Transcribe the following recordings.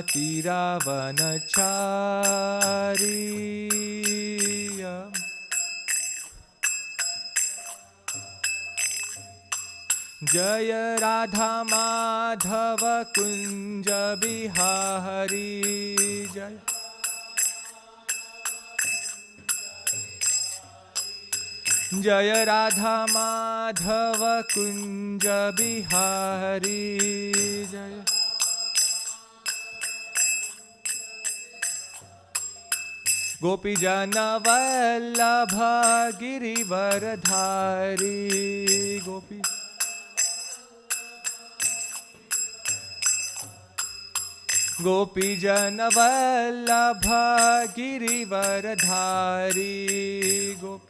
यमुनातीरावनचारी जय राधा माधव कुंज बिहारी जय जय राधा माधव कुंज बिहारी जय गोपी जन वल्लभ गिरिवरधारी गोपी गोपी जन वल्लभ गिरिवरधारी गोपी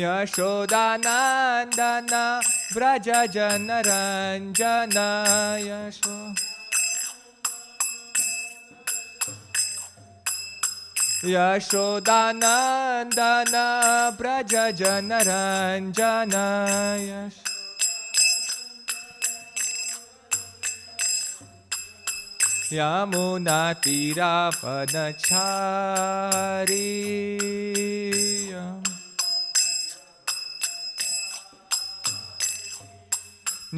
यशोदानंदन व्रज जन रंजन यशोदानंदन व्रज जन रंजन यमुनातीरावनचारी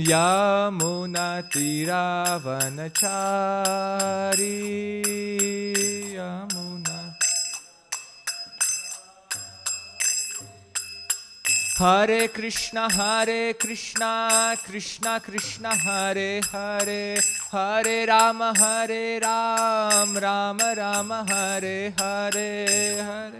यमुनातीरावनचारी यमुना हरे कृष्णा कृष्णा कृष्णा हरे हरे हरे राम राम राम हरे हरे हरे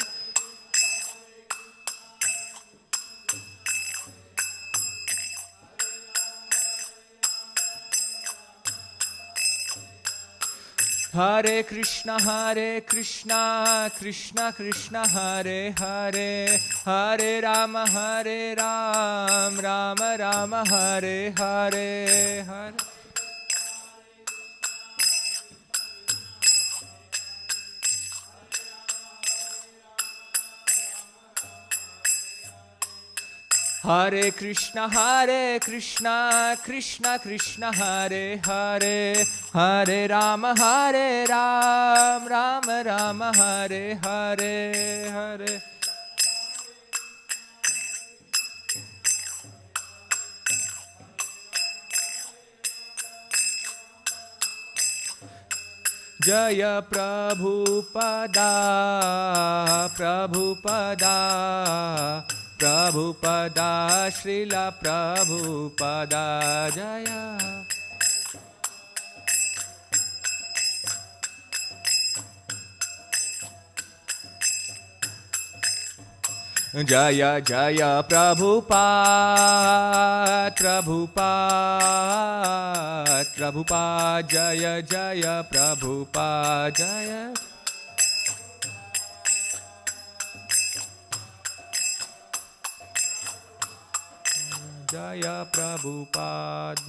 हरे कृष्णा कृष्णा कृष्णा हरे हरे हरे राम राम राम हरे हरे हरे हरे कृष्णा कृष्णा कृष्णा हरे हरे हरे राम राम राम हरे हरे हरे जय प्रभुपदा प्रभुपदा प्रभुपदा श्रील प्रभुपदा जय जय जय प्रभुपाद प्रभुपाद प्रभुपाद जय जय प्रभुपाद जय जय प्रभुपाद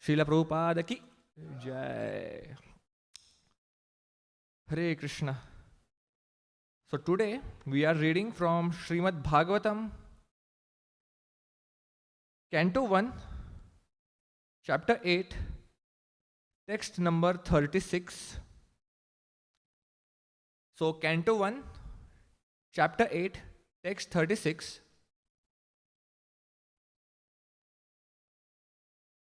श्रील प्रभुपाद की जय। हरे Krishna. So today we are reading from Srimad Bhagavatam, Canto 1, Chapter 8, text number 36. So Canto 1, Chapter 8, text 36.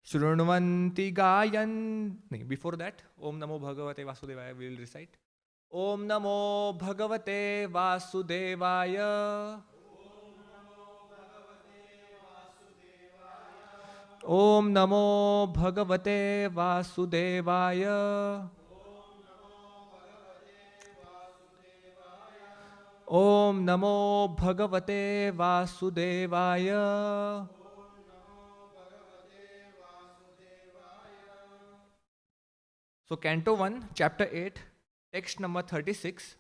Shrunvanti gayan. Before that, Om Namo Bhagavate Vasudevaya we will recite. Om Namo Bhagavate Vasudevaya. Om Namo Bhagavate Vasudevaya. Om Namo Bhagavate Vasudevaya. So Canto 1, Chapter 8, text number 36.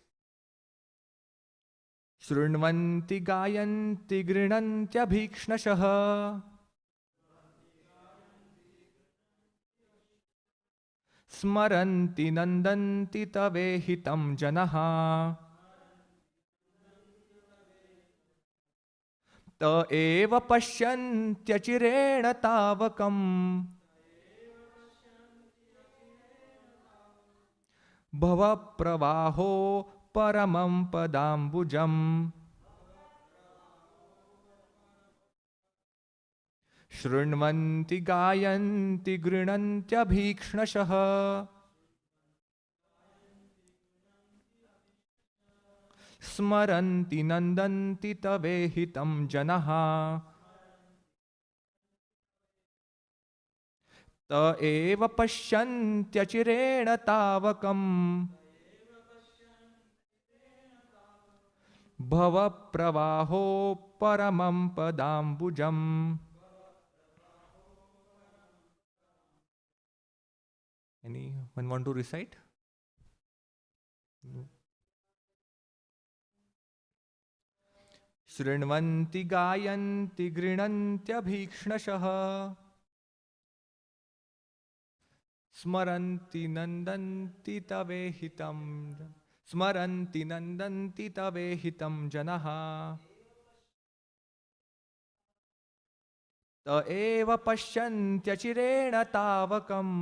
Shrunvanti gayanti grinantyabhikšnashah Smaranti nandanti tavehitam janaha त एव पश्यन्त्यचिरेण तावकम् भवप्रवाहो परमं पदाम्बुजम् शृण्वन्ति गायन्ति गृह्णन्त्यभीक्ष्णशः स्मरन्ति नन्दन्ति तवेहितं जनः त एव पश्यन्त्यचिरेण तावकम् भवप्रवाहो परमं पदाम्बुजम् Anyone want to recite? No. शृण्वन्ति गायन्ति गृह्णन्त्यभीक्ष्णशः स्मरन्ति नन्दन्ति तवेहितं जनः त एव पश्यन्त्यचिरेण तावकम्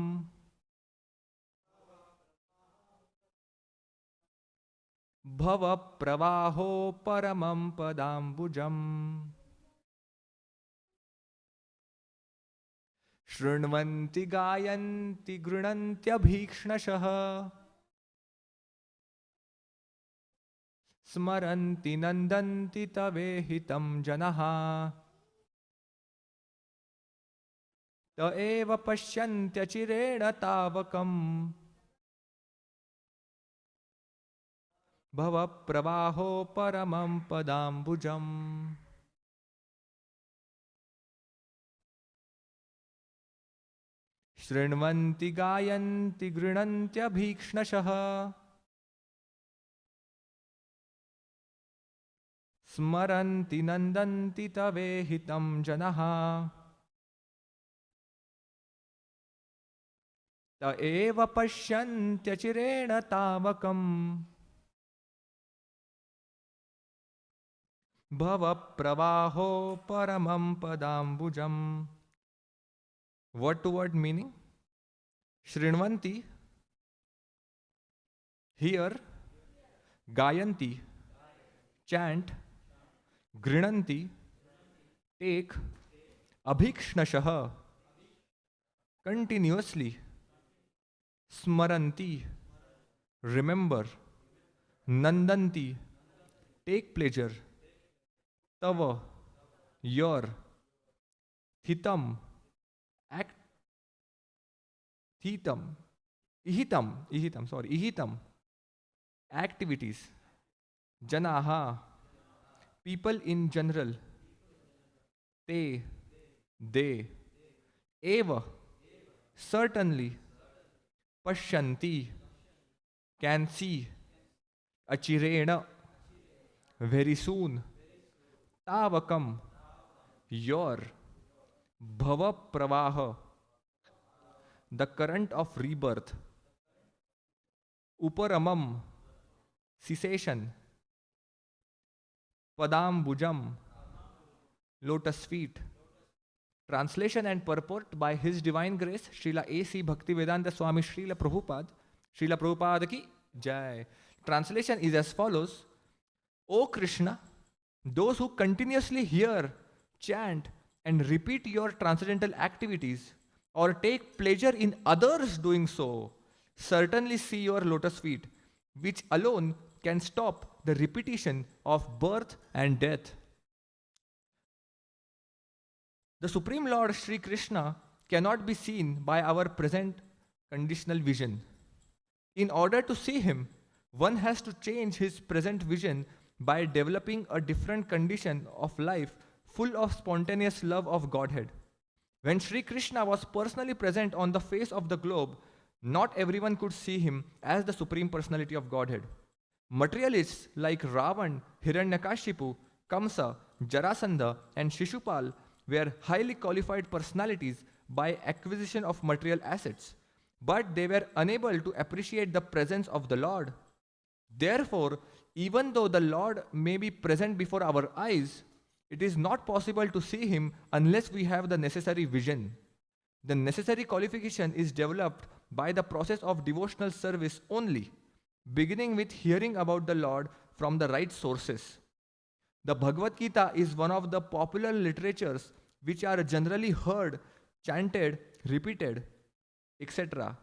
भवप्रवाहो परमं पदाम्बुजम् शृण्वन्ति गायन्ति गृह्णन्त्यभीक्ष्णशः स्मरन्ति नन्दन्ति तवेहितं जनः त एव पश्यन्त्यचिरेण तावकम् भवप्रवाहो परमं पदाम्बुजम् शृण्वन्ति गायन्ति गृह्णन्त्यभीक्ष्णशः स्मरन्ति नन्दन्ति तवेहितं जनः त एव पश्यन्त्यचिरेण तावकम् भवप्रवाहो परमं पदाम्बुजम् Word to word meaning? Shrinvanti, hear, gayanti, chant, grinanti, take, abhikshnashah, continuously, smaranti, remember, nandanti, take pleasure, tava, your, thitam, act, ihitam, activities, janaha, people in general, they, eva, certainly, pashyanti, can see, achirena, very soon, tavakam, your, bhava pravaha, the current of rebirth, uparamam, cessation, padambujam, lotus feet. Translation and purport by His Divine Grace Srila A.C. Bhaktivedanta Swami Srila Prabhupada ki Jai. Translation is as follows: O Krishna, those who continuously hear, chant and repeat your transcendental activities or take pleasure in others doing so certainly see your lotus feet, which alone can stop the repetition of birth and death. The Supreme Lord Sri Krishna cannot be seen by our present conditional vision. In order to see him, one has to change his present vision by developing a different condition of life full of spontaneous love of Godhead. When Sri Krishna was personally present on the face of the globe, not everyone could see him as the Supreme Personality of Godhead. Materialists like Ravan, Hiranyakashipu, Kamsa, Jarasandha and Shishupal were highly qualified personalities by acquisition of material assets, but they were unable to appreciate the presence of the Lord. Therefore, even though the Lord may be present before our eyes, It is not possible to see him unless we have the necessary vision. The necessary qualification is developed by the process of devotional service only, beginning with hearing about the Lord from the right sources. The Bhagavad Gita is one of the popular literatures which are generally heard, chanted, repeated, etc.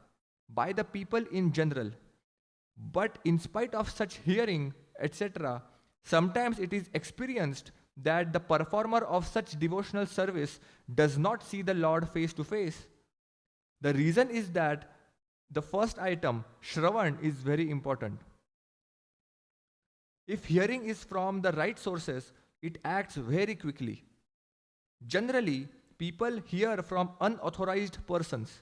by the people in general. But in spite of such hearing, etc., sometimes it is experienced that the performer of such devotional service does not see the Lord face to face. The reason is that the first item, Shravan, is very important. If hearing is from the right sources, it acts very quickly. Generally, people hear from unauthorized persons.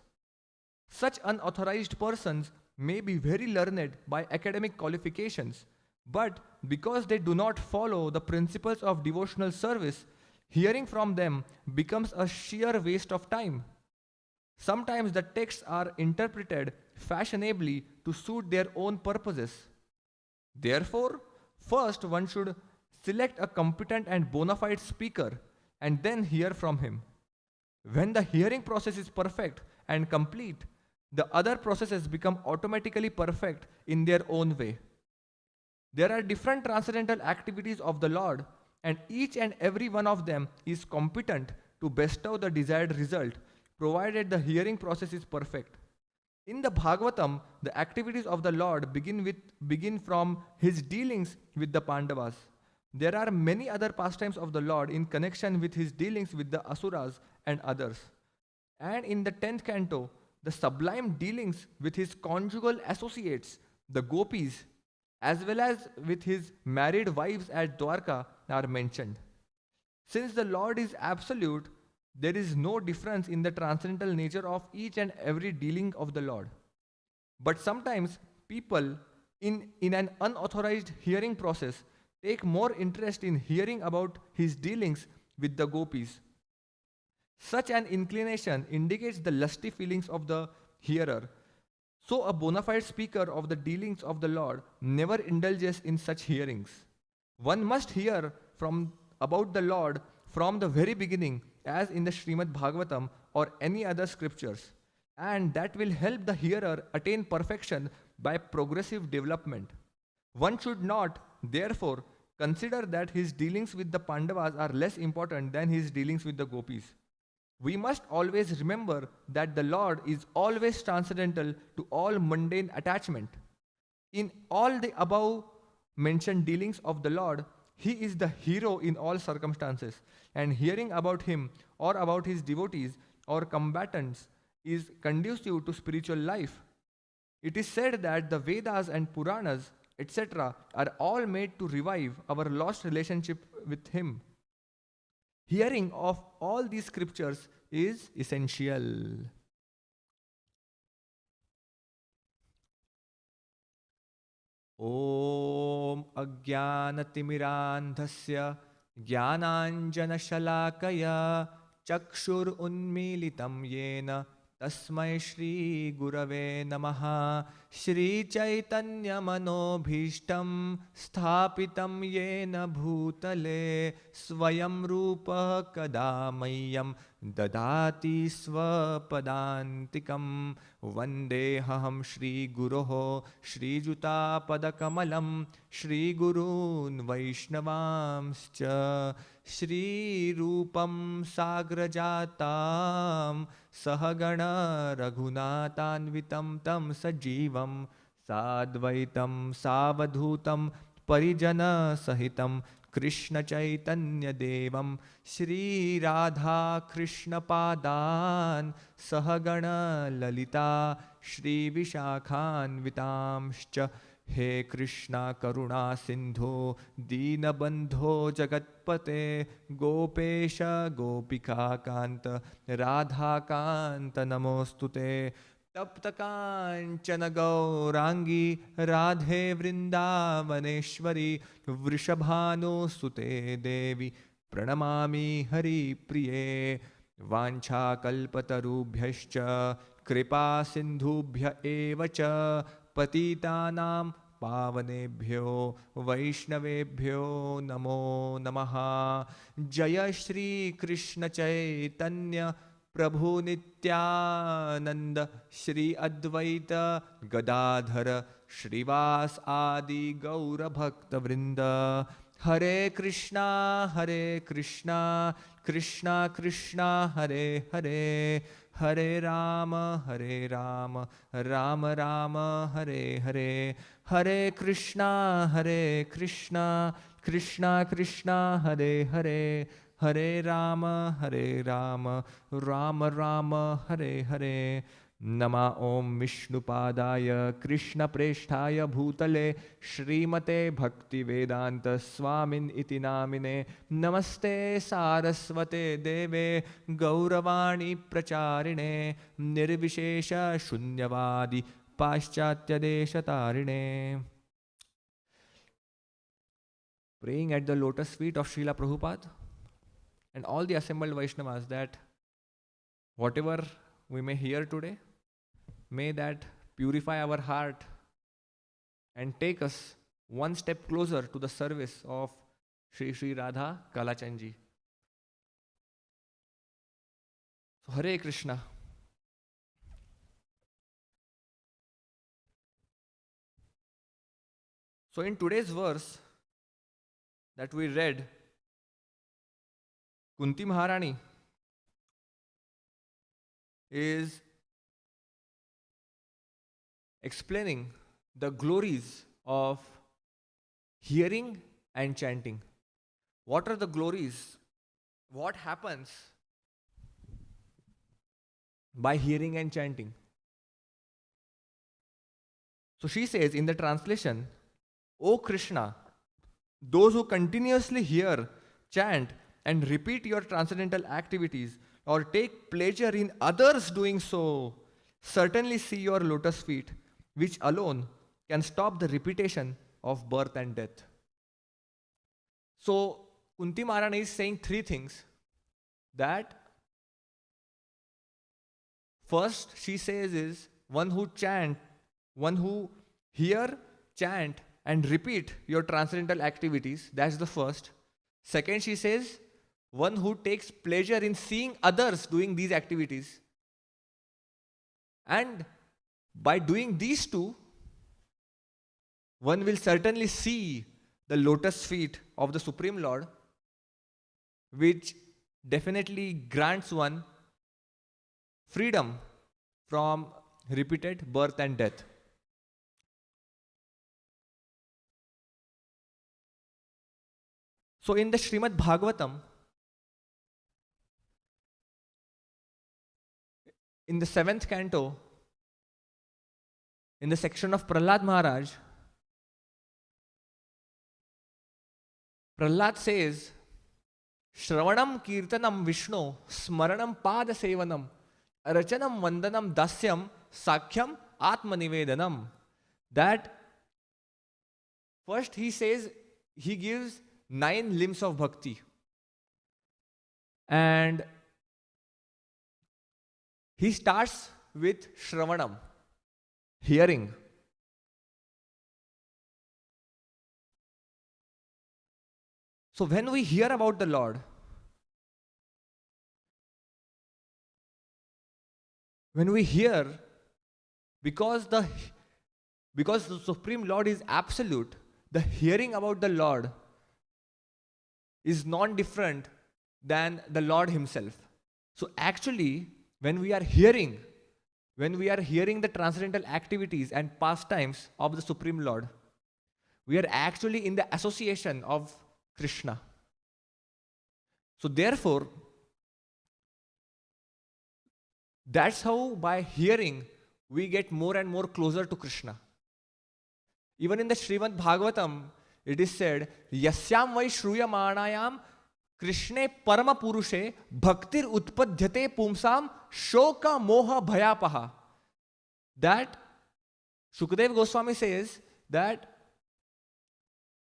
Such unauthorized persons may be very learned by academic qualifications, but because they do not follow the principles of devotional service, hearing from them becomes a sheer waste of time. Sometimes the texts are interpreted fashionably to suit their own purposes. Therefore, first one should select a competent and bona fide speaker and then hear from him. When the hearing process is perfect and complete, the other processes become automatically perfect in their own way. There are different transcendental activities of the Lord, and each and every one of them is competent to bestow the desired result, provided the hearing process is perfect. In the Bhagavatam, the activities of the Lord begin from his dealings with the Pandavas. There are many other pastimes of the Lord in connection with his dealings with the Asuras and others. And in the 10th canto, the sublime dealings with his conjugal associates, the gopis, as well as with his married wives at Dwarka are mentioned. Since the Lord is absolute, there is no difference in the transcendental nature of each and every dealing of the Lord. But sometimes people in an unauthorized hearing process take more interest in hearing about his dealings with the gopis. Such an inclination indicates the lusty feelings of the hearer. So a bona fide speaker of the dealings of the Lord never indulges in such hearings. One must hear about the Lord from the very beginning, as in the Srimad Bhagavatam or any other scriptures, and that will help the hearer attain perfection by progressive development. One should not, therefore, consider that his dealings with the Pandavas are less important than his dealings with the gopis. We must always remember that the Lord is always transcendental to all mundane attachment. In all the above mentioned dealings of the Lord, he is the hero in all circumstances, and hearing about him or about his devotees or combatants is conducive to spiritual life. It is said that the Vedas and Puranas, etc., are all made to revive our lost relationship with him. Hearing of all these scriptures is essential. Om Ajnanatimirandhasya Jnananjanashalakaya Chakshur Unmilitam Yena Tasmai Shri Gurave Namaha. Shri Chaitanya Manobhishtam Sthapitam Yena Bhutale Swayam Rupa Kadamayam Dadati Swapadantikam. Vandehaham Shri Guroho Shri Juta Padakamalam Shri Gurun Vaishnavamscha Shri Rupam Sagrajatam Sahagana Raghunatanvitam Tam Sajivam Sadvaitam Savadhutam Parijana Sahitam Krishna Chaitanya Devam Shri Radha Krishna Padan Sahagana Lalita Shri Vishakhan Vitamscha. He Krishna Karuna Sindhu Dina Bandho Jagatpate Gopesha Gopika Kanta Radha Kanta Namostute. Tapta Kanchana Gaurangi Radhe Vrindavaneshwari Vrishabhanu Sute Devi Pranamami Hari Priye. Vancha Kalpatarubhyascha Kripa Sindhubhya Evacha Patitanam पावनेभ्यो वैष्णवेभ्यो नमो नमः। जय श्री कृष्ण चैतन्य प्रभु नित्यानंद श्री अद्वैत गदाधर श्रीवास आदि गौर भक्त वृंद। हरे कृष्णा कृष्णा कृष्णा हरे हरे, हरे राम राम राम हरे हरे। हरे कृष्णा कृष्णा कृष्णा हरे हरे, हरे राम राम राम हरे हरे। नमा ओम विष्णुपादाय कृष्णप्रेष्ठाय भूतले श्रीमते भक्तिवेदांत स्वामिन इति नामिने। नमस्ते सारस्वते देवे गौरवाणी प्रचारिणे, निर्विशेष शून्यवादी पाश्चात्यदेशतारिणे। Praying at the lotus feet of Srila Prabhupada and all the assembled Vaishnavas that whatever we may hear today, may that purify our heart and take us one step closer to the service of Sri Radha Kalachandji. So Hare Krishna. So in today's verse that we read, Kunti Maharani is explaining the glories of hearing and chanting. What are the glories? What happens by hearing and chanting? So she says in the translation, O Krishna, those who continuously hear, chant, and repeat your transcendental activities or take pleasure in others doing so, certainly see your lotus feet, which alone can stop the repetition of birth and death. So, Kunti Maharani is saying three things. That first she says is one who hear, chant, and repeat your transcendental activities. That's the first. Second, she says one who takes pleasure in seeing others doing these activities. And by doing these two, one will certainly see the lotus feet of the Supreme Lord, which definitely grants one freedom from repeated birth and death. So in the Srimad Bhagavatam, in the 7th canto, in the section of Prahlad Maharaj, Prahlad says, Shravanam Kirtanam Vishnu, Smaranam Pada Sevanam, Rachanam Vandanam Dasyam, Sakhyam Atmanivedanam. That first he says, he gives 9 limbs of bhakti. And he starts with Shravanam, hearing. So when we hear about the Lord, when we hear, because the Supreme Lord is absolute, the hearing about the Lord is non-different than the Lord himself. So actually, when we are hearing the transcendental activities and pastimes of the Supreme Lord, we are actually in the association of Krishna. So therefore, that's how by hearing we get more and more closer to Krishna. Even in the Srimad Bhagavatam, it is said, Yasyam vai shruyamanayam Krishne parama purushe bhaktir utpadhyate pumsam shoka moha bhayapaha. That Shukdev Goswami says that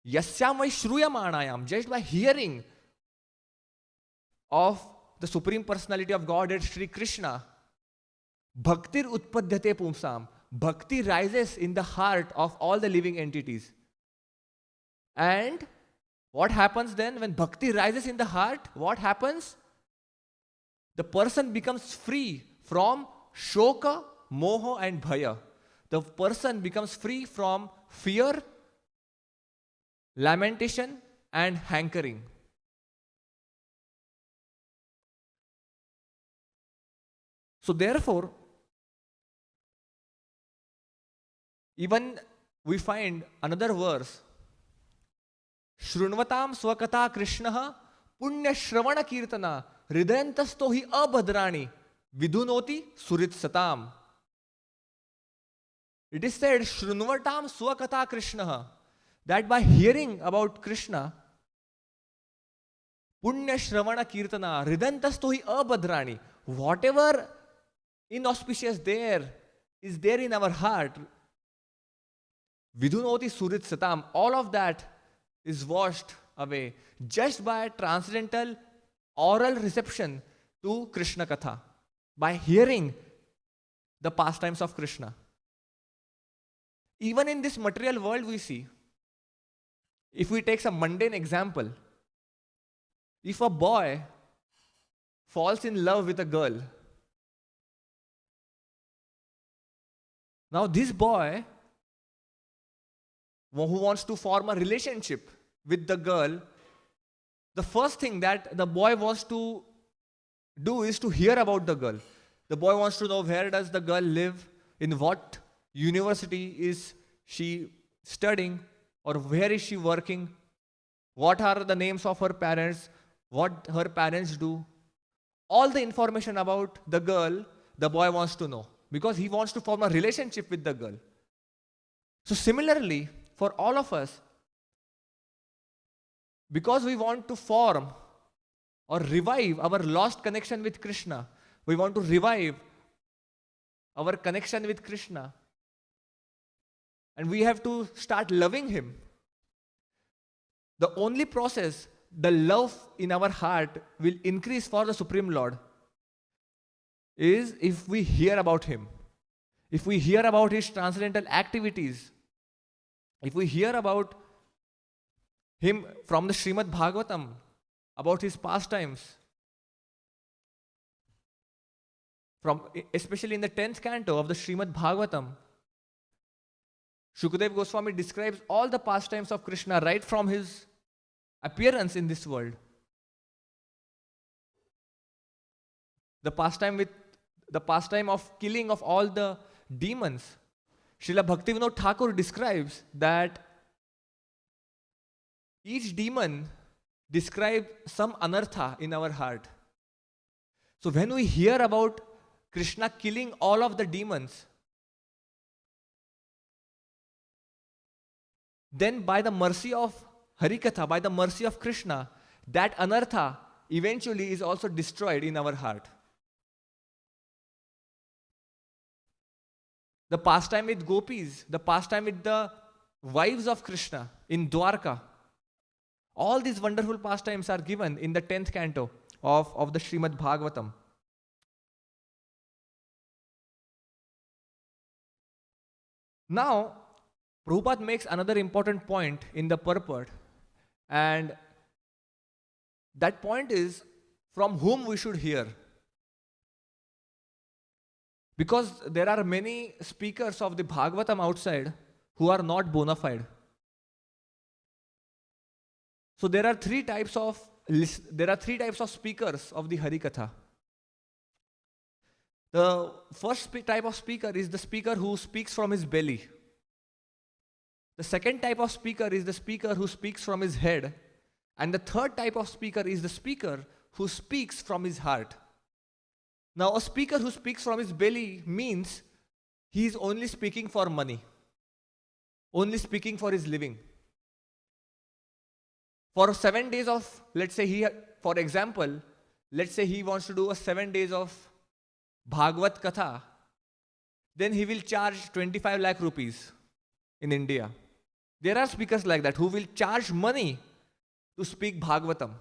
Yasyam vai shruyamanayam, just by hearing of the Supreme Personality of Godhead, Sri Krishna, bhaktir utpadhyate pumsam, bhakti rises in the heart of all the living entities. And what happens then when bhakti rises in the heart? What happens? The person becomes free from shoka, moha and bhaya. The person becomes free from fear, lamentation and hankering. So therefore, even we find another verse, Shrunvatam swakata Krishna punya shravana kirtana hridayantasto hi abhadrani vidunoti surit satam. It is said, Shrunvatam swakata Krishna, that by hearing about Krishna, punya shravana kirtana hridayantasto hi abhadrani, whatever inauspicious is there in our heart, vidunoti surit satam, all of that is washed away just by transcendental oral reception to Krishna Katha, by hearing the pastimes of Krishna. Even in this material world we see, if we take some mundane example, if a boy falls in love with a girl, now this boy who wants to form a relationship with the girl, the first thing that the boy wants to do is to hear about the girl. The boy wants to know, where does the girl live, in what university is she studying, or where is she working, what are the names of her parents, what her parents do. All the information about the girl the boy wants to know, because he wants to form a relationship with the girl. So similarly, for all of us, because we want to form or revive our lost connection with Krishna, we want to revive our connection with Krishna, and we have to start loving Him. The only process, the love in our heart will increase for the Supreme Lord, is if we hear about Him, if we hear about His transcendental activities, if we hear about Him from the Srimad Bhagavatam, about His pastimes, especially in the 10th canto of the Srimad Bhagavatam, Shukadeva Goswami describes all the pastimes of Krishna right from His appearance in this world. The pastime of killing of all the demons. Srila Bhaktivinoda Thakur describes that each demon describes some anartha in our heart. So when we hear about Krishna killing all of the demons, then by the mercy of Harikatha, by the mercy of Krishna, that anartha eventually is also destroyed in our heart. The pastime with gopis, the pastime with the wives of Krishna in Dwarka, all these wonderful pastimes are given in the 10th canto of the Srimad Bhagavatam. Now, Prabhupada makes another important point in the purport, and that point is from whom we should hear. Because there are many speakers of the Bhagavatam outside who are not bona fide. So there are three types of speakers of the Harikatha. The first type of speaker is the speaker who speaks from his belly. The second type of speaker is the speaker who speaks from his head. And the third type of speaker is the speaker who speaks from his heart. Now, a speaker who speaks from his belly means he is only speaking for money, only speaking for his living. For 7 days of, let's say for example, let's say he wants to do a 7 days of Bhagavad Katha, then he will charge 25 lakh rupees in India. There are speakers like that who will charge money to speak Bhagavatam.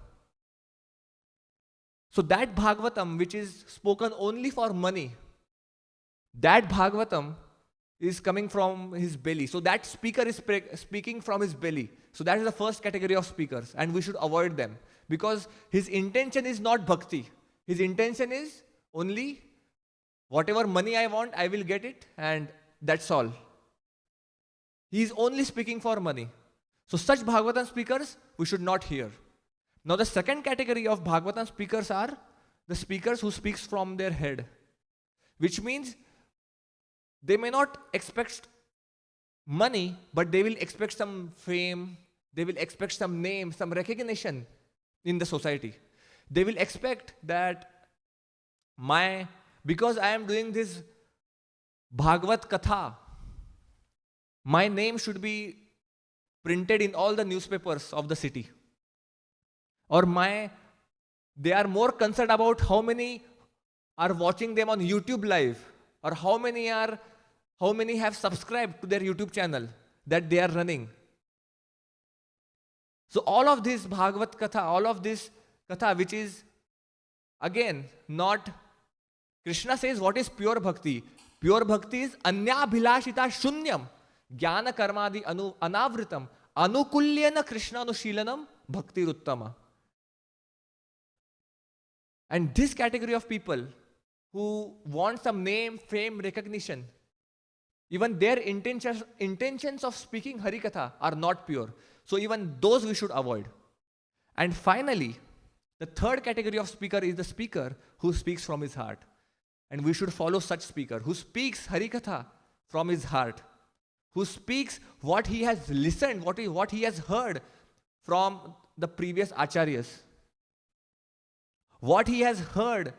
So that Bhagavatam which is spoken only for money, that Bhagavatam is coming from his belly. So that speaker is speaking from his belly. So that is the first category of speakers, and we should avoid them because his intention is not bhakti. His intention is only whatever money I want, I will get it, and that's all. He is only speaking for money. So such Bhagavatam speakers we should not hear. Now the second category of Bhagavatam speakers are the speakers who speaks from their head, which means they may not expect money, but they will expect some fame, they will expect some name, some recognition in the society. They will expect that because I am doing this Bhagavat Katha, my name should be printed in all the newspapers of the city. Or they are more concerned about how many are watching them on YouTube live, or how many have subscribed to their YouTube channel that they are running. So all of this Bhagavat Katha, all of this Katha, which is again not, Krishna says what is pure bhakti? Pure bhakti is anyabhilashita shunyam jnana karmadi anavritam anukulyena Krishna anushilanam bhakti uttama. And this category of people who want some name, fame, recognition, even their intentions of speaking Harikatha are not pure. So even those we should avoid. And finally, the third category of speaker is the speaker who speaks from his heart. And we should follow such speaker who speaks Harikatha from his heart, who speaks what he has listened, what he has heard from the previous acharyas, what he has heard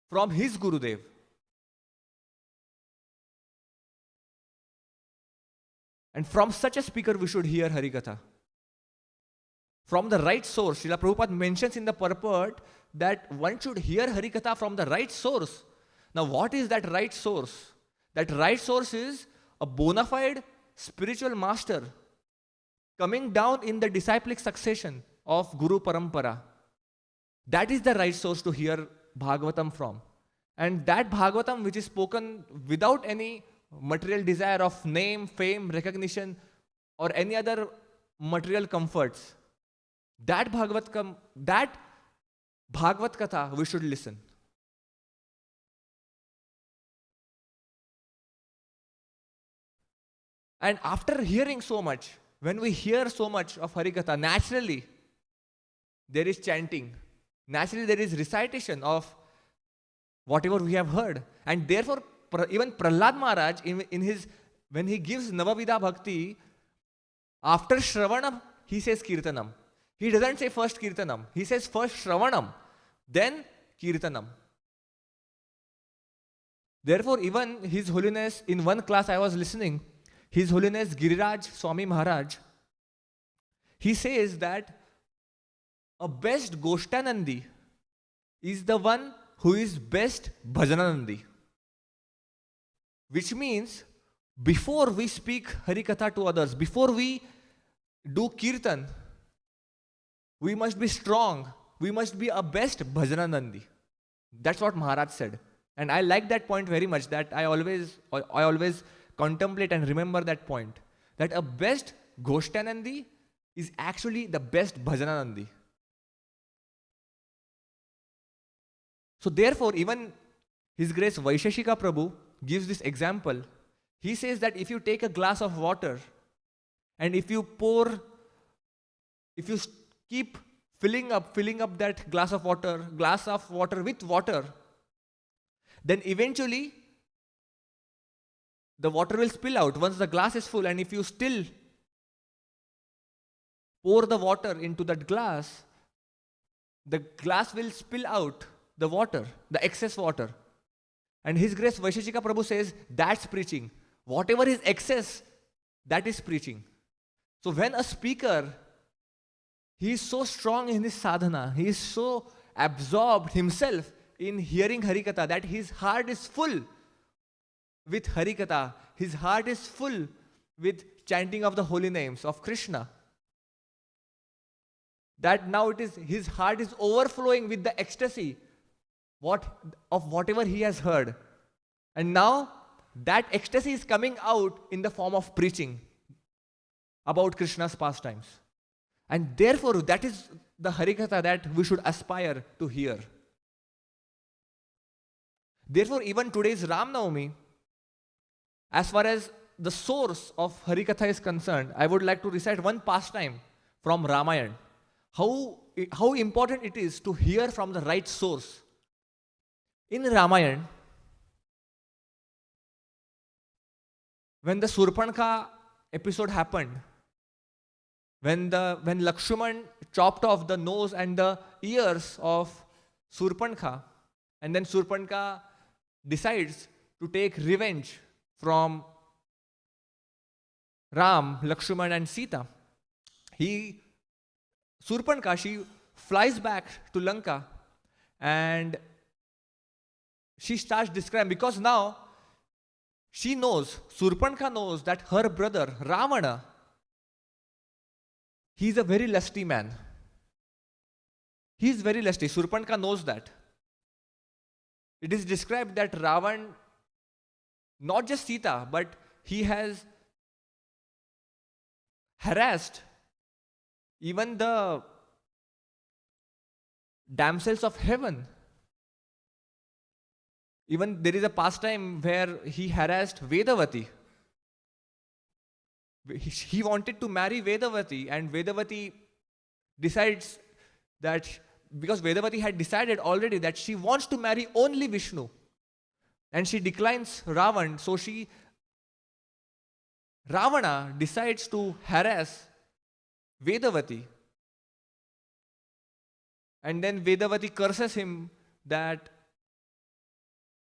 from his Gurudev. And from such a speaker we should hear Harikatha. From the right source. Srila Prabhupada mentions in the purport that one should hear Harikatha from the right source. Now what is that right source? That right source is a bona fide spiritual master coming down in the disciplic succession of Guru Parampara. That is the right source to hear Bhagavatam from. And that Bhagavatam which is spoken without any material desire of name, fame, recognition, or any other material comforts, that Bhagavat Katha we should listen. And after hearing so much, when we hear so much of Harikatha, naturally there is chanting. Naturally there is recitation of whatever we have heard. And therefore even Prahlad Maharaj, when he gives Navavida Bhakti, after Shravanam, he says Kirtanam. He doesn't say first Kirtanam. He says first Shravanam, then Kirtanam. Therefore, even His Holiness, in one class I was listening, His Holiness Giriraj Swami Maharaj, he says that a best Goshtanandi is the one who is best Bhajananandi. Which means, before we speak Harikatha to others, before we do Kirtan, we must be strong. We must be a best Bhajananandi. That's what Maharaj said. And I like that point very much, that I always contemplate and remember that point. That a best Goshtanandi is actually the best Bhajananandi. So therefore, even His Grace Vaisheshika Prabhu gives this example. He says that if you take a glass of water and if you keep filling up that glass of water with water, then eventually the water will spill out once the glass is full. And if you still pour the water into that glass, the glass will spill out the water, the excess water. And His Grace Vaisheshika Prabhu says, that's preaching. Whatever is excess, that is preaching. So when a speaker, he is so strong in his sadhana, he is so absorbed himself in hearing Harikatha that his heart is full with Harikatha, his heart is full with chanting of the holy names of Krishna. That now his heart is overflowing with the ecstasy of whatever he has heard. And now that ecstasy is coming out in the form of preaching about Krishna's pastimes. And therefore, that is the Harikatha that we should aspire to hear. Therefore, even today's Ram Navami, as far as the source of Harikatha is concerned, I would like to recite one pastime from Ramayana. How important it is to hear from the right source. In Ramayana, when the Surpanka episode happened, when Lakshman chopped off the nose and the ears of Surpanka, and then Surpanka decides to take revenge from Ram, Lakshman and Sita, Surpanka, she flies back to Lanka and she starts describing, because now Surpanka knows that her brother Ravana, he's a very lusty man. He's very lusty. Surpanka knows that. It is described that Ravan, not just Sita, but he has harassed even the damsels of heaven. Even there is a pastime where he harassed Vedavati. He wanted to marry Vedavati, and Vedavati decides that, because Vedavati had decided already that she wants to marry only Vishnu, and she declines Ravan, so Ravana decides to harass Vedavati. And then Vedavati curses him that,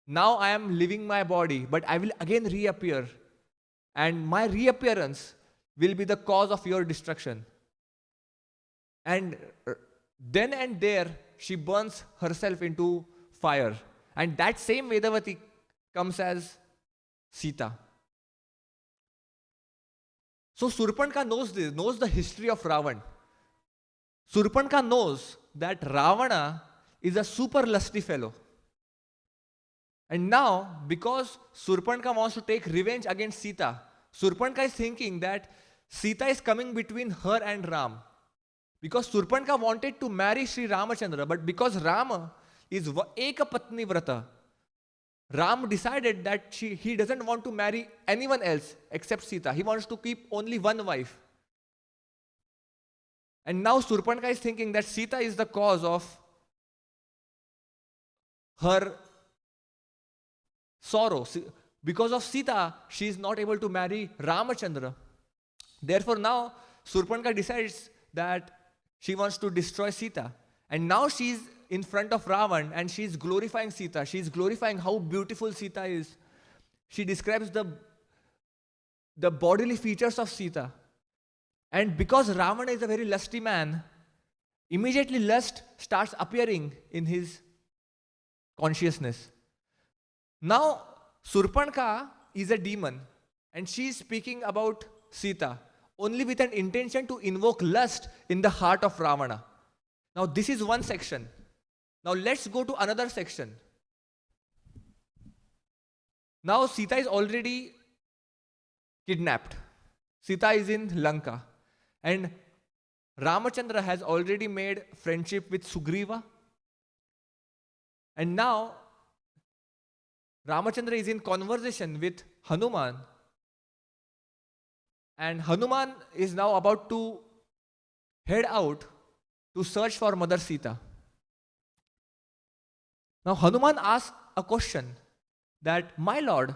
now I am leaving my body, but I will again reappear. And my reappearance will be the cause of your destruction. And then and there, she burns herself into fire. And that same Vedavati comes as Sita. So Surpanka knows this, knows the history of Ravan. Surpanka knows that Ravana is a super lusty fellow. And now, because Surpanka wants to take revenge against Sita, Surpanka is thinking that Sita is coming between her and Ram. Because Surpanka wanted to marry Sri Ramachandra, but because Rama is Ekapatni Vrata, Ram decided that he doesn't want to marry anyone else except Sita. He wants to keep only one wife. And now Surpanka is thinking that Sita is the cause of her sorrow. Because of Sita, she is not able to marry Ramachandra. Therefore now Surpanka decides that she wants to destroy Sita. And now she is in front of Ravan and she is glorifying Sita. She is glorifying how beautiful Sita is. She describes the bodily features of Sita. And because Ravana is a very lusty man, immediately lust starts appearing in his consciousness. Now, Surpanka is a demon and she is speaking about Sita only with an intention to invoke lust in the heart of Ravana. Now, this is one section. Now, let's go to another section. Now, Sita is already kidnapped. Sita is in Lanka. And Ramachandra has already made friendship with Sugriva. And now, Ramachandra is in conversation with Hanuman. And Hanuman is now about to head out to search for Mother Sita. Now, Hanuman asks a question that, my lord,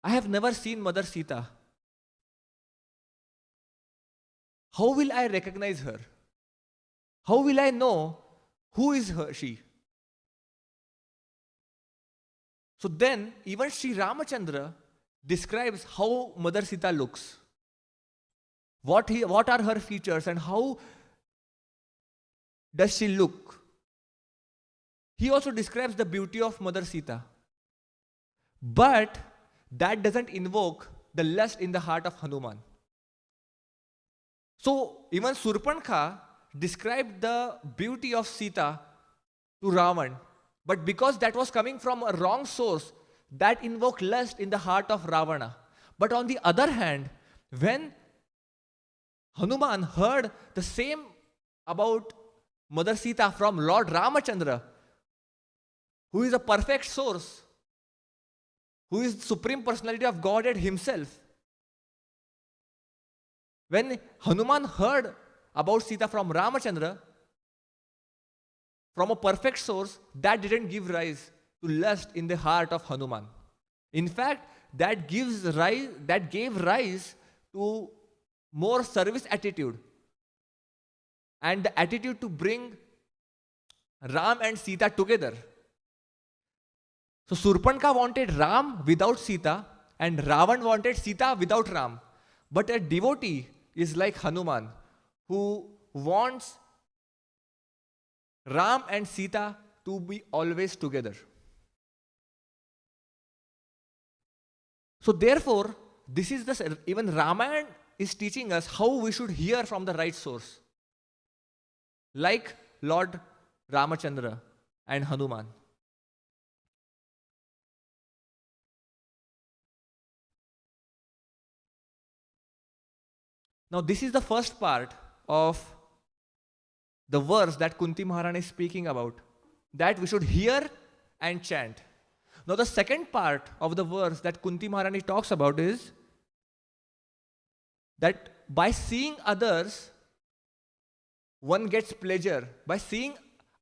I have never seen Mother Sita. How will I recognize her? How will I know who is she? So then, even Sri Ramachandra describes how Mother Sita looks. What are her features and how does she look? He also describes the beauty of Mother Sita. But that doesn't invoke the lust in the heart of Hanuman. So even Surpanka described the beauty of Sita to Ravan. But because that was coming from a wrong source, that invoke lust in the heart of Ravana. But on the other hand, when Hanuman heard the same about Mother Sita from Lord Ramachandra, who is a perfect source, who is the Supreme Personality of Godhead himself, when Hanuman heard about Sita from Ramachandra, from a perfect source, that didn't give rise to lust in the heart of Hanuman. In fact, that gave rise to more service attitude and the attitude to bring Ram and Sita together. So Surpanka wanted Ram without Sita and Ravan wanted Sita without Ram. But a devotee is like Hanuman, who wants Ram and Sita to be always together. So therefore, this is even Ramayana is teaching us how we should hear from the right source, like Lord Ramachandra and Hanuman. Now this is the first part of the verse that Kunti Maharani is speaking about, that we should hear and chant. Now the second part of the verse that Kunti Maharani talks about is that by seeing others, one gets pleasure. By seeing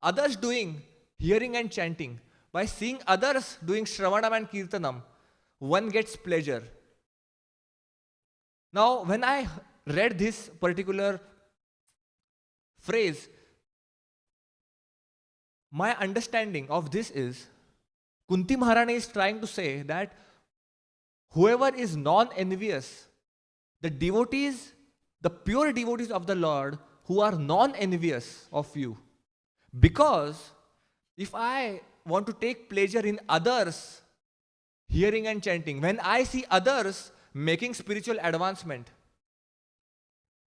others doing hearing and chanting, by seeing others doing Shravanam and Kirtanam, one gets pleasure. Now when I read this particular phrase, my understanding of this is, Kunti Maharani is trying to say that whoever is non-envious, the devotees, the pure devotees of the Lord who are non-envious of you. Because if I want to take pleasure in others hearing and chanting, when I see others making spiritual advancement,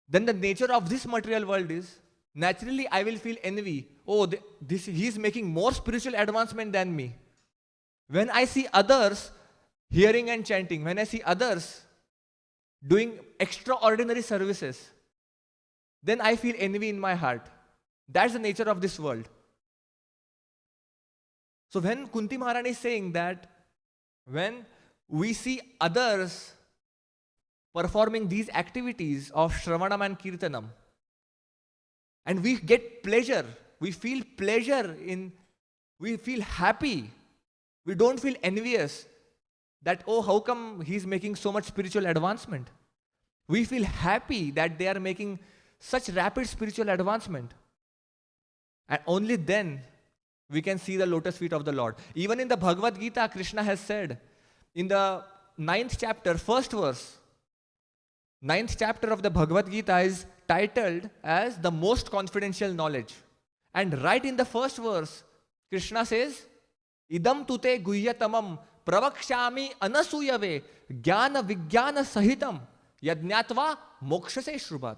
then the nature of this material world is, naturally I will feel envy. Oh, he is making more spiritual advancement than me. When I see others hearing and chanting, when I see others doing extraordinary services, then I feel envy in my heart. That's the nature of this world. So when Kunti Maharani is saying that when we see others performing these activities of Shravanam and Kirtanam, and we get pleasure, we feel pleasure we feel happy, we don't feel envious that, oh, how come he's making so much spiritual advancement? We feel happy that they are making such rapid spiritual advancement. And only then we can see the lotus feet of the Lord. Even in the Bhagavad Gita, Krishna has said, in the 9th chapter, 1st verse, 9th chapter of the Bhagavad Gita is titled as the most confidential knowledge. And right in the first verse, Krishna says, Idam tute guhyatamam pravakshami anasuyave jnana vijnana sahitam yajnatva mokshase shrubat.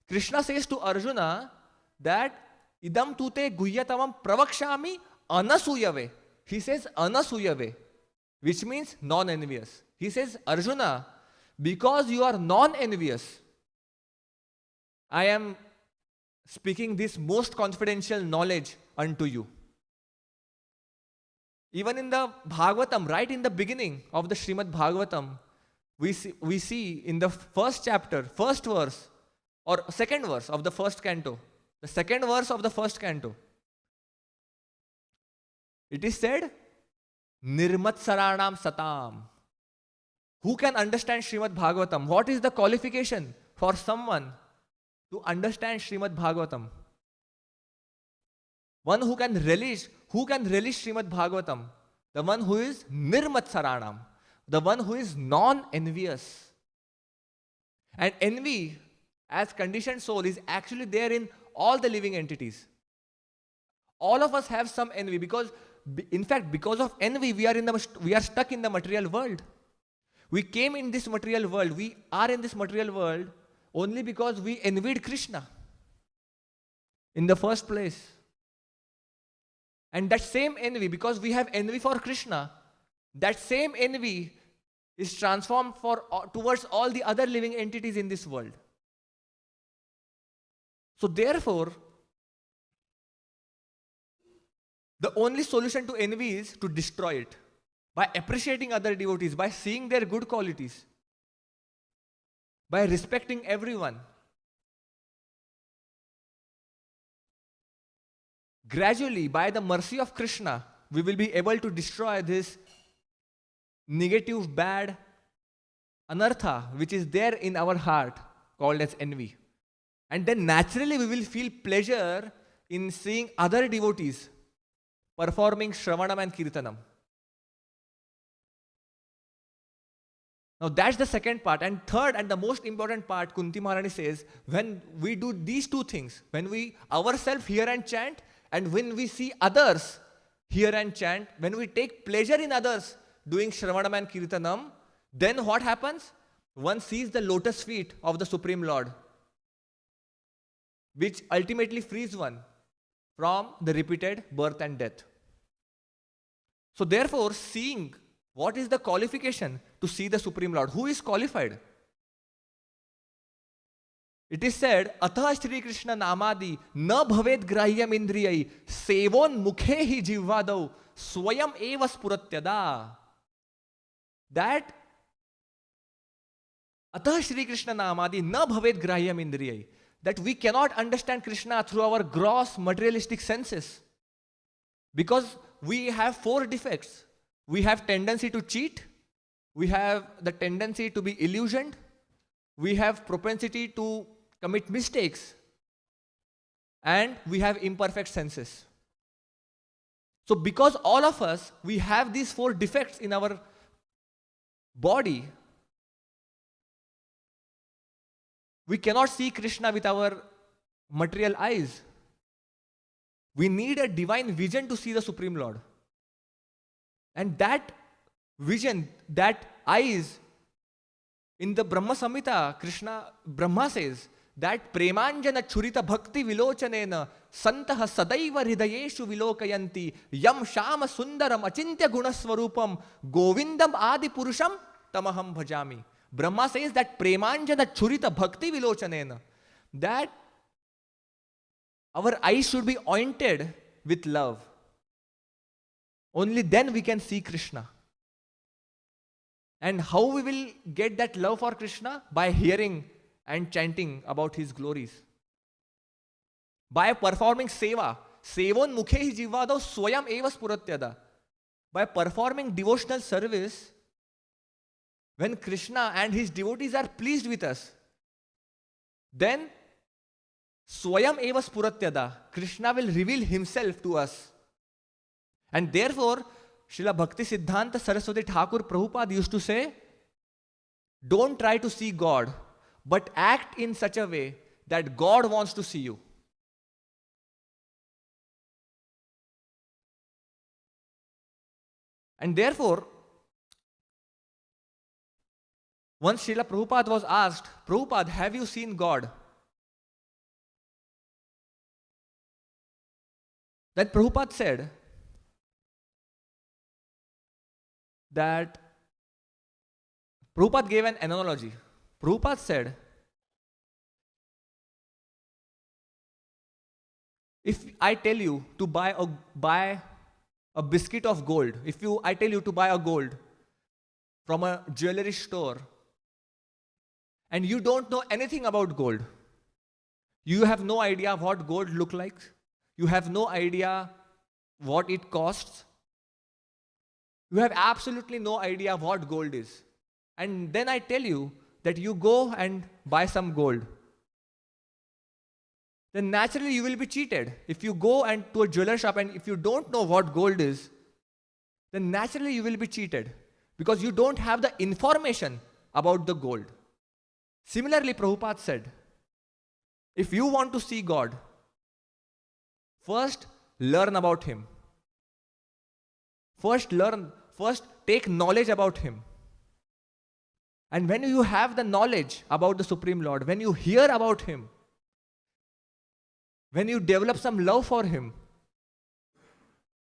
Krishna says to Arjuna that Idam tute guhyatamam pravakshami anasuyave. He says anasuyave, which means non-envious. He says, Arjuna, because you are non-envious, I am speaking this most confidential knowledge unto you. Even in the Bhagavatam, right in the beginning of the Srimad Bhagavatam, we see in the first chapter, first verse, or second verse of the first canto, the second verse of the first canto, it is said, Nirmatsaranam Satam. Who can understand Srimad Bhagavatam? What is the qualification for someone to understand Srimad Bhagavatam? One who can relish Srimad Bhagavatam? The one who is Nirmatsaranam, the one who is non-envious. And envy, as conditioned soul, is actually there in all the living entities. All of us have some envy because, in fact, because of envy, we are stuck in the material world. We came in this material world. We are in this material world only because we envied Krishna in the first place. And that same envy, because we have envy for Krishna, that same envy is transformed towards all the other living entities in this world. So therefore, the only solution to envy is to destroy it by appreciating other devotees, by seeing their good qualities, by respecting everyone. Gradually, by the mercy of Krishna, we will be able to destroy this negative, bad anartha which is there in our heart called as envy. And then naturally we will feel pleasure in seeing other devotees performing Shravanam and Kirtanam. Now that's the second part. And third and the most important part, Kunti Maharani says, when we do these two things, when we ourselves hear and chant, and when we see others hear and chant, when we take pleasure in others doing Shravanam and Kirtanam, then what happens? One sees the lotus feet of the Supreme Lord, which ultimately frees one from the repeated birth and death. So therefore, seeing, what is the qualification to see the Supreme Lord? Who is qualified? It is said, Atha Shri Krishna Namadi na bhaved grahyam indriyai sevon mukhe hi jivvadau swayam eva spuratyada. That Atha Shri Krishna Namadi na bhaved grahyam indriyai. That we cannot understand Krishna through our gross materialistic senses. Because we have four defects. We have tendency to cheat. We have the tendency to be illusioned. We have propensity to commit mistakes. And we have imperfect senses. So because all of us, we have these four defects in our body, we cannot see Krishna with our material eyes. We need a divine vision to see the Supreme Lord. And that vision, that eyes, in the Brahma Samhita, Brahma says that premanjana churita bhakti vilochanena santaha sadaiva hridayeshu vilokayanti yam shama sundaram achintya gunaswarupam govindam adi purusham tamaham bhajami. Brahma says that premanjana churita bhakti vilochanena, that our eyes should be ointed with love. Only then we can see Krishna. And how we will get that love for Krishna? By hearing and chanting about his glories. By performing seva. Sevon mukhe hi jivvadau swayam eva spuratyada. By performing devotional service, when Krishna and his devotees are pleased with us, then swayam eva spuratyada, Krishna will reveal himself to us. And therefore, Srila Bhakti Siddhanta Saraswati Thakur Prabhupada used to say, don't try to see God, but act in such a way that God wants to see you. And therefore, once Srila Prabhupada was asked, Prabhupada, have you seen God? Then Prabhupada said that, Prabhupada gave an analogy. Prabhupada said, if I tell you to buy a biscuit of gold, I tell you to buy a gold from a jewelry store, and you don't know anything about gold, you have no idea what gold looks like, you have no idea what it costs, you have absolutely no idea what gold is. And then I tell you that you go and buy some gold. Then naturally you will be cheated. If you go to a jeweler shop and if you don't know what gold is, then naturally you will be cheated because you don't have the information about the gold. Similarly, Prabhupada said, if you want to see God, first learn about him. First take knowledge about him. And when you have the knowledge about the Supreme Lord, when you hear about him, when you develop some love for him,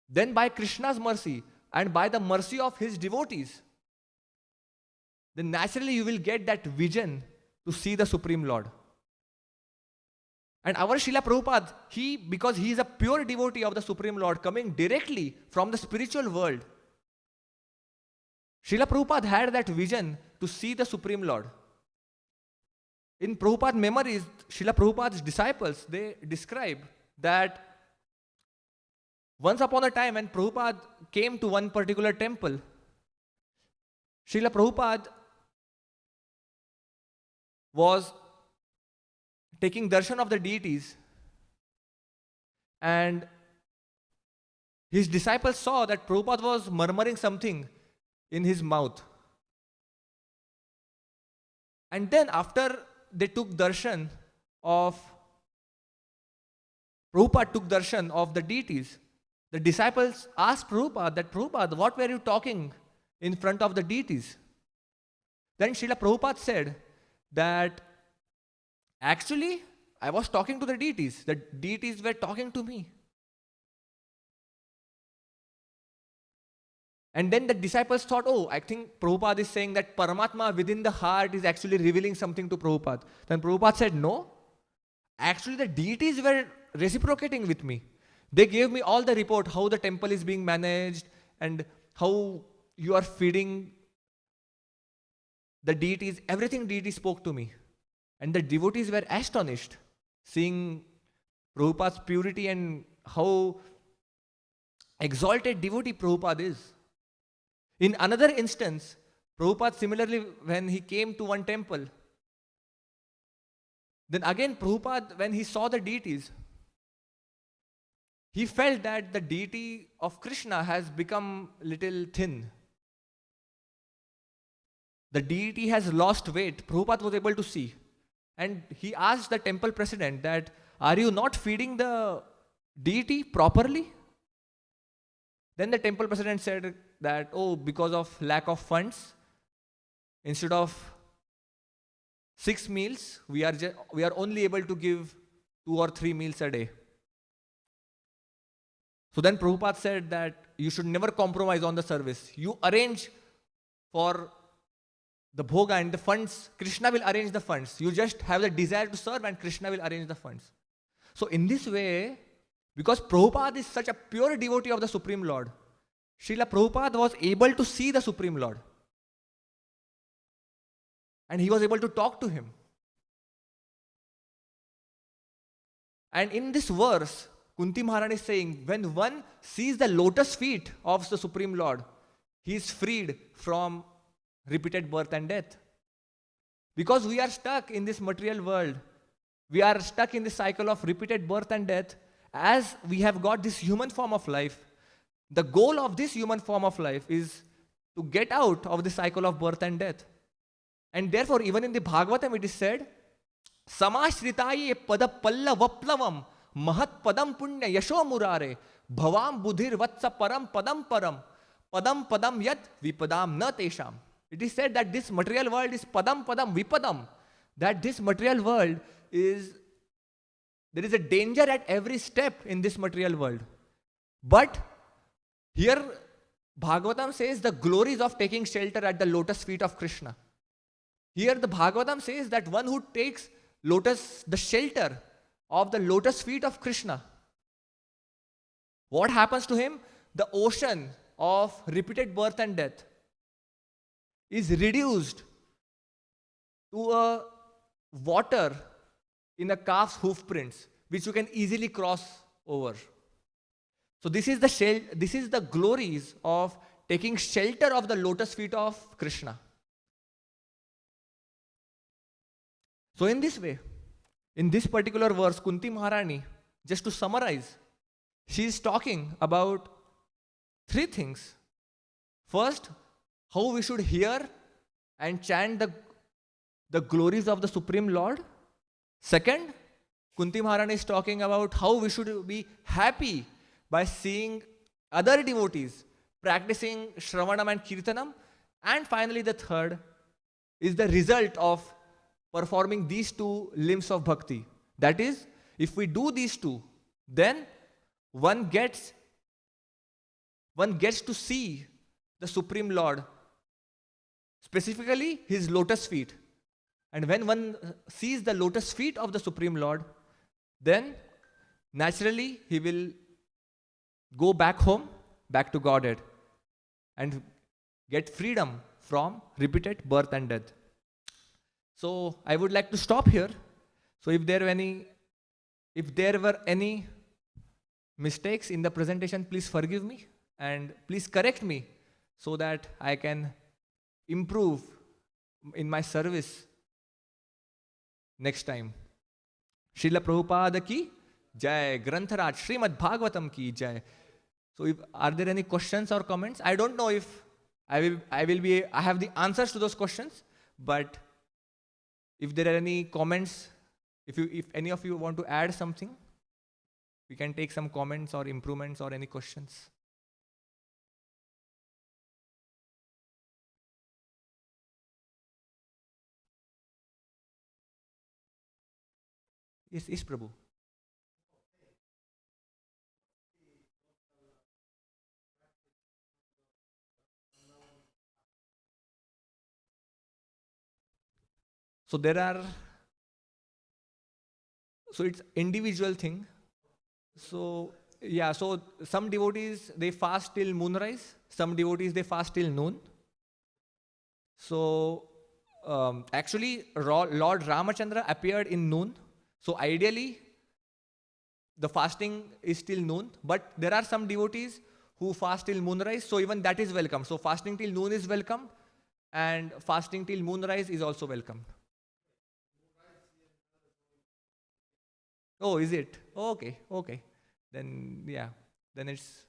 then by Krishna's mercy, and by the mercy of his devotees, then naturally you will get that vision to see the Supreme Lord. And our Srila Prabhupada, because he is a pure devotee of the Supreme Lord coming directly from the spiritual world, Srila Prabhupada had that vision to see the Supreme Lord. In Prabhupada's memories, Srila Prabhupada's disciples, they describe that once upon a time when Prabhupada came to one particular temple, Srila Prabhupada was taking darshan of the deities, and his disciples saw that Prabhupada was murmuring something in his mouth. And then after they took darshan of, Prabhupada took darshan of the deities, the disciples asked Prabhupada that, Prabhupada, what were you talking in front of the deities? Then Srila Prabhupada said that actually I was talking to the deities were talking to me. And then the disciples thought, oh, I think Prabhupada is saying that Paramatma within the heart is actually revealing something to Prabhupada. Then Prabhupada said, no, actually the deities were reciprocating with me. They gave me all the report, how the temple is being managed and how you are feeding the deities. Everything deities spoke to me. And the devotees were astonished, seeing Prabhupada's purity and how exalted devotee Prabhupada is. In another instance, Prabhupada similarly, when he came to one temple, then again Prabhupada, when he saw the deities, he felt that the deity of Krishna has become little thin. The deity has lost weight. Prabhupada was able to see. And he asked the temple president that, are you not feeding the deity properly? Then the temple president said that, oh, because of lack of funds, instead of 6 meals, we are only able to give 2 or 3 meals a day. So then Prabhupada said that you should never compromise on the service. You arrange for the bhoga and the funds. Krishna will arrange the funds. You just have the desire to serve and Krishna will arrange the funds. So in this way, because Prabhupada is such a pure devotee of the Supreme Lord, Srila Prabhupada was able to see the Supreme Lord. And he was able to talk to him. And in this verse, Kunti Maharani is saying, when one sees the lotus feet of the Supreme Lord, he is freed from repeated birth and death. Because we are stuck in this material world, we are stuck in this cycle of repeated birth and death. As we have got this human form of life, the goal of this human form of life is to get out of the cycle of birth and death. And therefore, even in the Bhagavatam, it is said, Samashritaye pada palla vaplavam mahat padam punya yasho murare bhavam budhir vatsa param padam yat vipadam na tesham. It is said that this material world is padam vipadam. That this material world is, there is a danger at every step in this material world. But here Bhagavatam says the glories of taking shelter at the lotus feet of Krishna. Here the Bhagavatam says that one who takes the shelter of the lotus feet of Krishna, what happens to him? The ocean of repeated birth and death is reduced to a water in a calf's hoof prints, which you can easily cross over. So this is the glories of taking shelter of the lotus feet of Krishna. So in this way, in this particular verse, Kunti Maharani, just to summarize, she is talking about 3 things. First, how we should hear and chant the glories of the Supreme Lord. Second, Kunti Maharani is talking about how we should be happy by seeing other devotees practicing Shravanam and Kirtanam. And finally, the third is the result of performing these 2 limbs of bhakti. That is, if we do these 2, then one gets one gets to see the Supreme Lord, specifically his lotus feet. And when one sees the lotus feet of the Supreme Lord, then naturally he will go back home, back to Godhead, and get freedom from repeated birth and death. So I would like to stop here. So if there were any mistakes in the presentation, please forgive me and please correct me so that I can improve in my service next time. Srila Prabhupada ki jai, Grantharaj, Srimad Bhagavatam ki jai. So are there any questions or comments? I don't know if I have the answers to those questions, but if there are any comments, if any of you want to add something, we can take some comments or improvements or any questions. Yes, Prabhu. So it's individual thing. So yeah, so some devotees, they fast till moonrise. Some devotees, they fast till noon. So actually, Lord Ramachandra appeared in noon. So ideally, the fasting is till noon. But there are some devotees who fast till moonrise. So even that is welcome. So fasting till noon is welcome, and fasting till moonrise is also welcome. Oh, is it? Okay, okay. Then yeah, then it's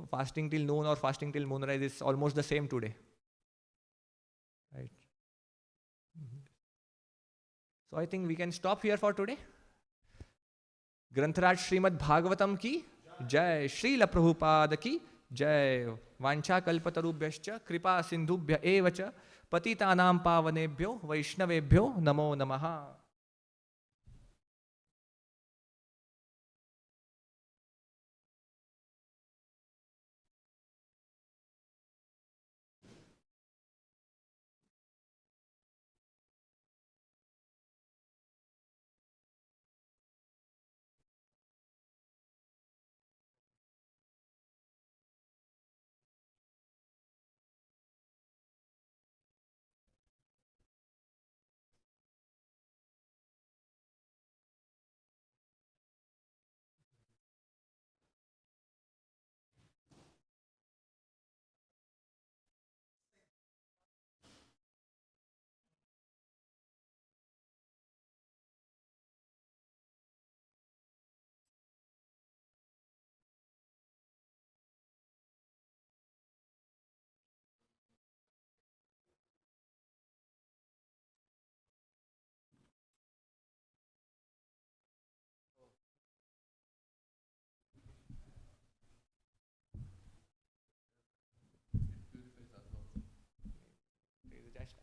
fasting till noon or fasting till moonrise is almost the same today. Right. So I think we can stop here for today. ग्रंथराज Shrimad Bhagavatam की जय, श्रील प्रभुपाद की जय। वांछा कल्पतरुभ्यश्च कृपा सिंधुभ्य एव च पतितानां पावनेभ्यो वैष्णवेभ्यो नमो नमः।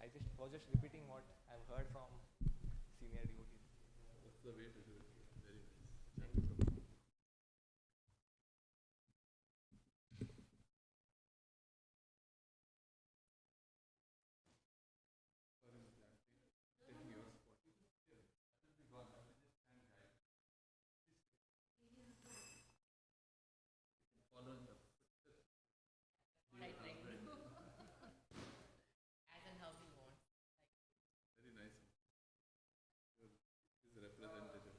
I was just repeating what I've heard from senior devotees. That's the way to do it. Very nice. Thank you, Prabhu. Very nice. His representative.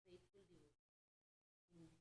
faithful devotion. In his